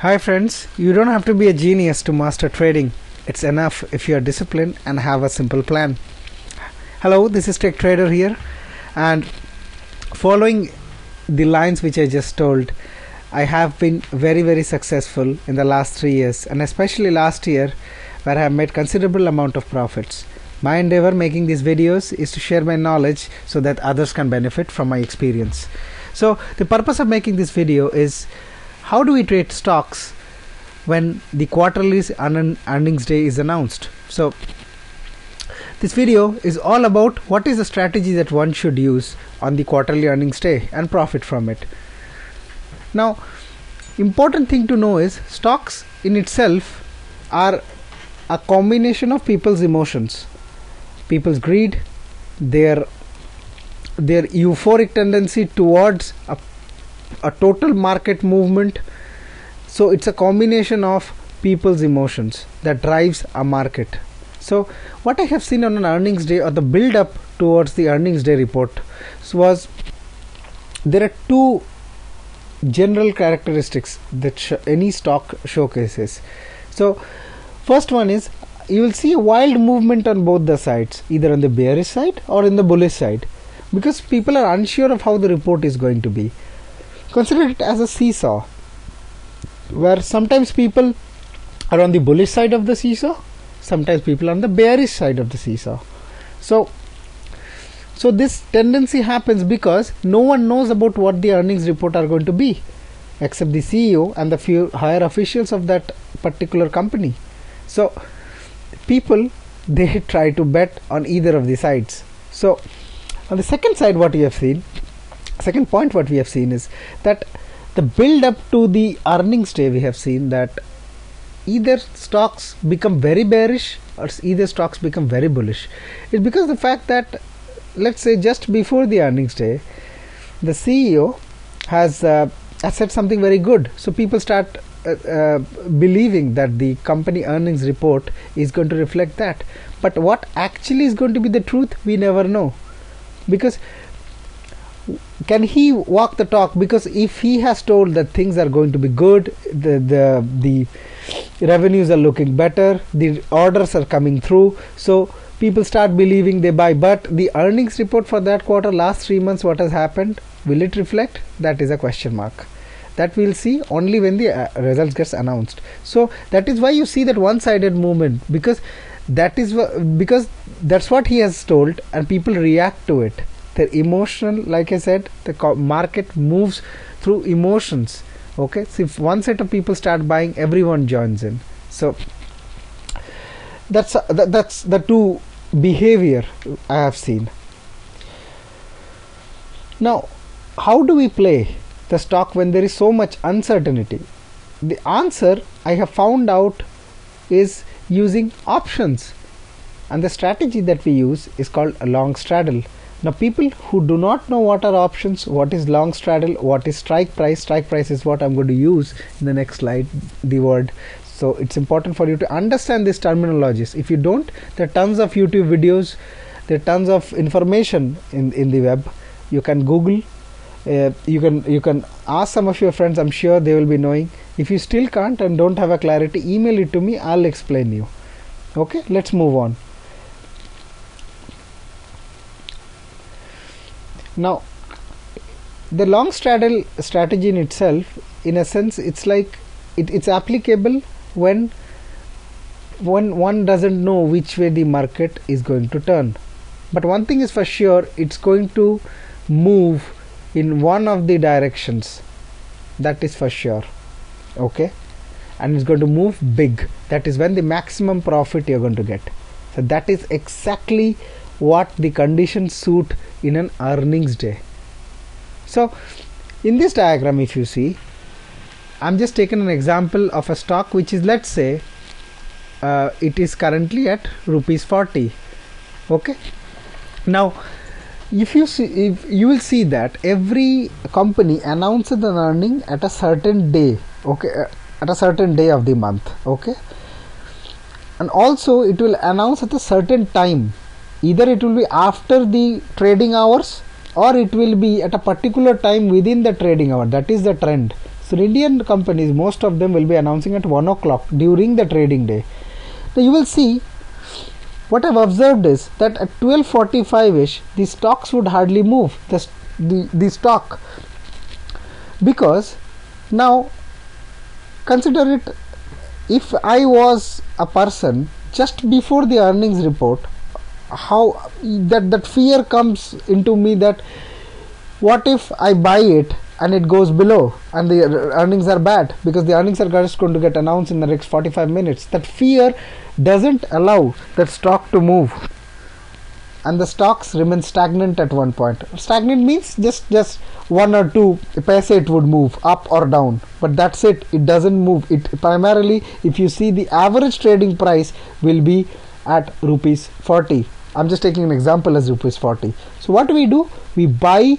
Hi friends, you don't have to be a genius to master trading. It's enough if you are disciplined and have a simple plan. Hello, this is Tech Trader here, and following the lines which I just told, I have been very successful in the last 3 years, and especially last year where I have made considerable amount of profits. My endeavor making these videos is to share my knowledge so that others can benefit from my experience. So the purpose of making this video is, how do we trade stocks when the quarterly earnings day is announced? So this video is all about what is the strategy that one should use on the quarterly earnings day and profit from it. Now, important thing to know is stocks in itself are a combination of people's emotions, people's greed, their euphoric tendency towards a total market movement. So it's a combination of people's emotions that drives a market. So what I have seen on an earnings day, or the build up towards the earnings day report, was there are two general characteristics that any stock showcases. So first one is, you will see a wild movement on both the sides, either on the bearish side or in the bullish side, because people are unsure of how the report is going to be. Consider it as a seesaw, where sometimes people are on the bullish side of the seesaw, sometimes people are on the bearish side of the seesaw. So this tendency happens because no one knows about what the earnings report are going to be, except the CEO and the few higher officials of that particular company. So people, they try to bet on either of the sides. So on the second side, what we have seen, second point what we have seen is that the build up to the earnings day, we have seen that either stocks become very bearish or either stocks become very bullish. It's because the fact that, let's say, just before the earnings day, the CEO has said something very good, so people start believing that the company earnings report is going to reflect that. But what actually is going to be the truth, we never know, because can he walk the talk? Because if he has told that things are going to be good, the revenues are looking better, the orders are coming through, so people start believing, they buy. But the earnings report for that quarter, last 3 months, what has happened, will it reflect? That is a question mark. That we'll see only when the results gets announced. So that is why you see that one-sided movement, because that's what he has told, and people react to it. They're emotional. Like I said, the market moves through emotions. Okay, so if one set of people start buying, everyone joins in. So that's the two behavior I have seen. Now, how do we play the stock when there is so much uncertainty? The answer I have found out is using options, and the strategy that we use is called a long straddle. Now, people who do not know what are options, what is long straddle, what is strike price is what I'm going to use in the next slide, the word. So it's important for you to understand these terminologies. If you don't, there are tons of YouTube videos, there are tons of information in the web. You can Google, you can ask some of your friends, I'm sure they will be knowing. If you still can't and don't have a clarity, email it to me, I'll explain you. Okay, let's move on. Now, the long straddle strategy in itself, in a sense, it's like it's applicable when one doesn't know which way the market is going to turn. But one thing is for sure, it's going to move in one of the directions. That is for sure. Okay, and it's going to move big. That is when the maximum profit you're going to get. So that is exactly what the conditions suit in an earnings day. So in this diagram, if you see, I'm just taking an example of a stock which is, let's say, it is currently at rupees 40. Okay, now if you will see that every company announces an earning at a certain day. Okay, at a certain day of the month. Okay, and also it will announce at a certain time. Either it will be after the trading hours, or it will be at a particular time within the trading hour. That is the trend. So Indian companies, most of them will be announcing at 1 o'clock during the trading day. Now you will see, what I've observed is that at 12:45ish the stocks would hardly move, the stock, because now consider it, if I was a person just before the earnings report, how that fear comes into me, that what if I buy it and it goes below and the earnings are bad, because the earnings are just going to get announced in the next 45 minutes. That fear doesn't allow that stock to move, and the stocks remain stagnant at one point. Stagnant means just 1 or 2 paise it would move up or down, but that's it. It doesn't move. It primarily, if you see, the average trading price will be at rupees 40. I'm just taking an example as rupees 40. So what do? We buy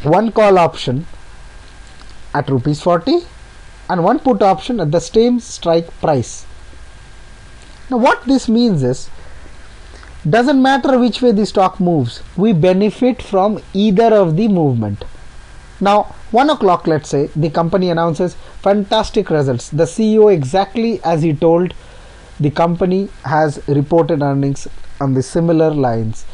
one call option at rupees 40 and one put option at the same strike price. Now what this means is, doesn't matter which way the stock moves, we benefit from either of the movement. Now 1 o'clock, let's say, the company announces fantastic results. The CEO, exactly as he told, the company has reported earnings on the similar lines.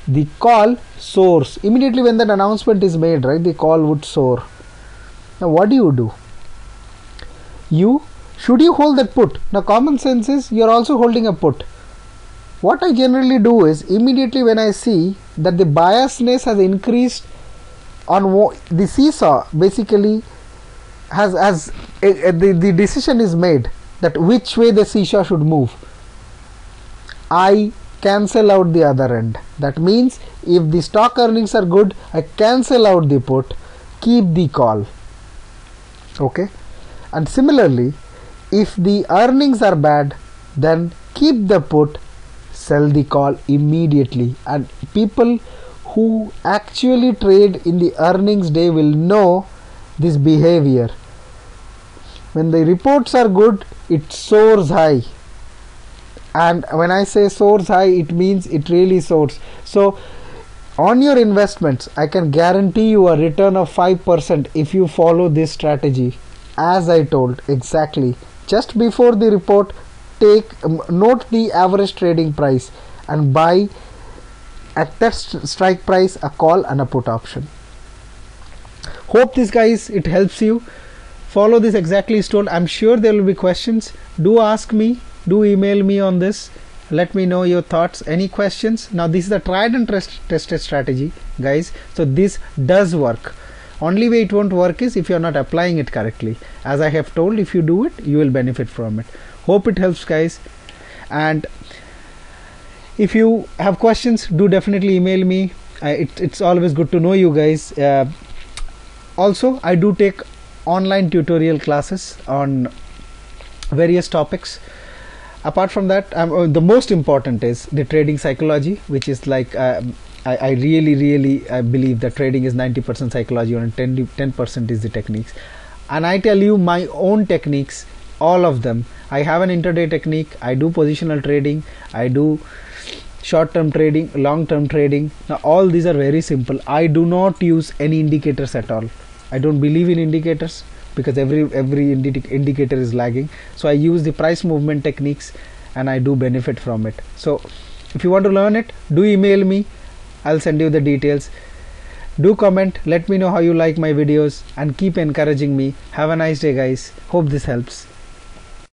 The call soars immediately when that announcement is made, right? The call would soar. Now what do? Should you hold that put? Now common sense is, you're also holding a put. What I generally do is, immediately when I see that the biasness has increased on the seesaw, basically the decision is made that which way the seesaw should move, I cancel out the other end. That means if the stock earnings are good, I cancel out the put, keep the call. Okay, and similarly, if the earnings are bad, then keep the put, sell the call immediately. And people who actually trade in the earnings day will know this behavior. When the reports are good, it soars high. And when I say soars high, it means it really soars. So on your investments, I can guarantee you a return of 5% if you follow this strategy, as I told exactly. Just before the report, note the average trading price and buy at that strike price a call and a put option. Hope this, guys, it helps you. Follow this exactly as told. I'm sure there will be questions. Do ask me. Do email me on this. Let me know your thoughts. Any questions? Now this is the tried and tested strategy, guys. So this does work. Only way it won't work is if you're not applying it correctly. As I have told, if you do it, you will benefit from it. Hope it helps, guys. And if you have questions, do definitely email me. It's always good to know you guys. Also, I do take online tutorial classes on various topics. Apart from that, the most important is the trading psychology, which is like I really believe that trading is 90% psychology and 10% is the techniques. And I tell you my own techniques, all of them. I have an intraday technique. I do positional trading. I do short-term trading, long-term trading. Now all these are very simple. I do not use any indicators at all. I don't believe in indicators because every indicator is lagging. So I use the price movement techniques and I do benefit from it. So if you want to learn it, do email me. I'll send you the details. Do comment. Let me know how you like my videos and keep encouraging me. Have a nice day, guys. Hope this helps.